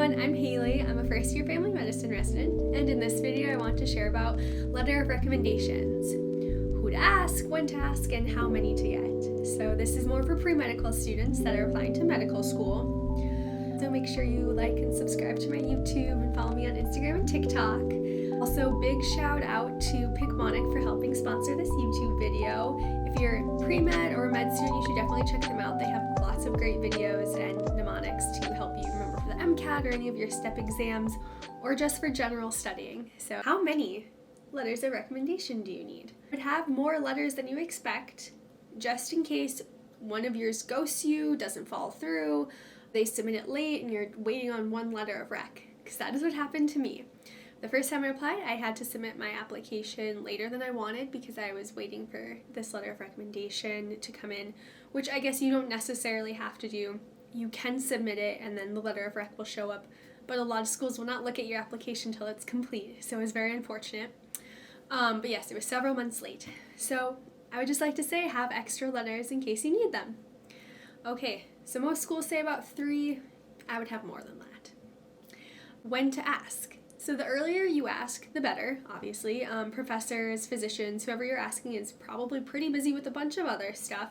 everyone, I'm Haley. I'm a first-year family medicine resident, and in this video I want to share about letter of recommendations. Who to ask, when to ask, and how many to get. So this is more for pre-medical students that are applying to medical school. So make sure you like and subscribe to my YouTube and follow me on Instagram and TikTok. Also, big shout out to Premed for helping sponsor this YouTube video. If you're pre-med or a med student, you should definitely check them out. They have lots of great videos and mnemonics to help you remember for the MCAT or any of your STEP exams, or just for general studying. So how many letters of recommendation do you need? You would have more letters than you expect, just in case one of yours ghosts you, doesn't fall through, they submit it late, and you're waiting on one letter of rec, because that is what happened to me. The first time I applied, I had to submit my application later than I wanted because I was waiting for this letter of recommendation to come in, which I guess you don't necessarily have to do. You can submit it and then the letter of rec will show up, but a lot of schools will not look at your application until it's complete, so it was very unfortunate. But yes, it was several months late. So I would just like to say have extra letters in case you need them. Okay, so most schools say about 3. I would have more than that. When to ask. So the earlier you ask, the better, obviously. Professors, physicians, whoever you're asking is probably pretty busy with a bunch of other stuff.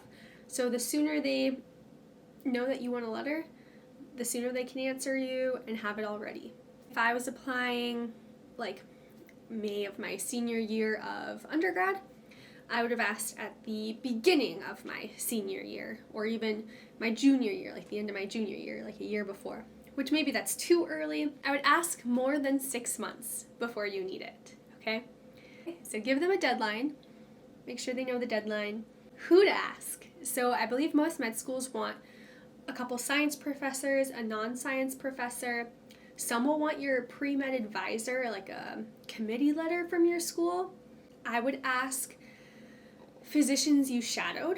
So the sooner they know that you want a letter, the sooner they can answer you and have it all ready. If I was applying like May of my senior year of undergrad, I would have asked at the beginning of my senior year, or even my junior year, like the end of my junior year, like a year before. Which maybe that's too early. I would ask more than 6 months before you need it, okay? So give them a deadline. Make sure they know the deadline. Who to ask. So I believe most med schools want a couple science professors, a non-science professor. Some will want your pre-med advisor, like a committee letter from your school. I would ask physicians you shadowed.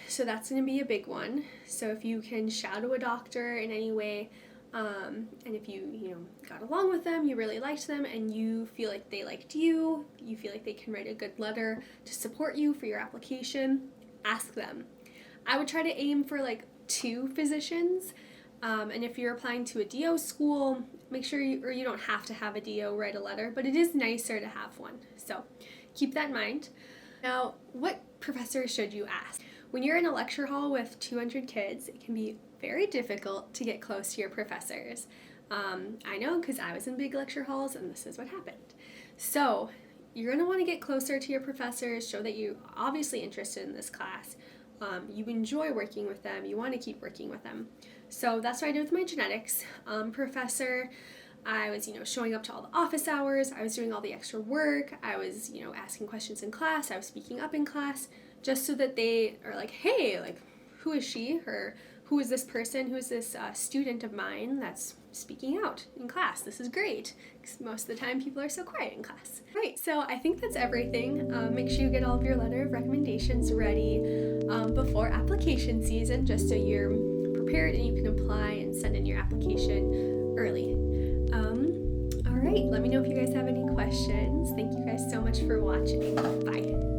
So that's gonna be a big one. So if you can shadow a doctor in any way, and if you got along with them, you really liked them, and you feel like they liked you, you feel like they can write a good letter to support you for your application, ask them. I would try to aim for like 2 physicians, and if you're applying to a DO school, make sure you don't have to have a DO write a letter, but it is nicer to have one. So keep that in mind. Now, what professor should you ask? When you're in a lecture hall with 200 kids, it can be very difficult to get close to your professors. I know because I was in big lecture halls and this is what happened. So you're going to want to get closer to your professors, show that you're obviously interested in this class. You enjoy working with them, you want to keep working with them. So that's what I did with my genetics professor. I was, showing up to all the office hours, I was doing all the extra work, I was, asking questions in class, I was speaking up in class, just so that they are like, hey, like, who is she? Or who is this person? Who is this student of mine that's speaking out in class? This is great, because most of the time people are so quiet in class. Right, so I think that's everything. Make sure you get all of your letter of recommendations ready before application season, just so you're prepared and you can apply and send in your application early. All right, let me know if you guys have any questions. Thank you guys so much for watching. Bye.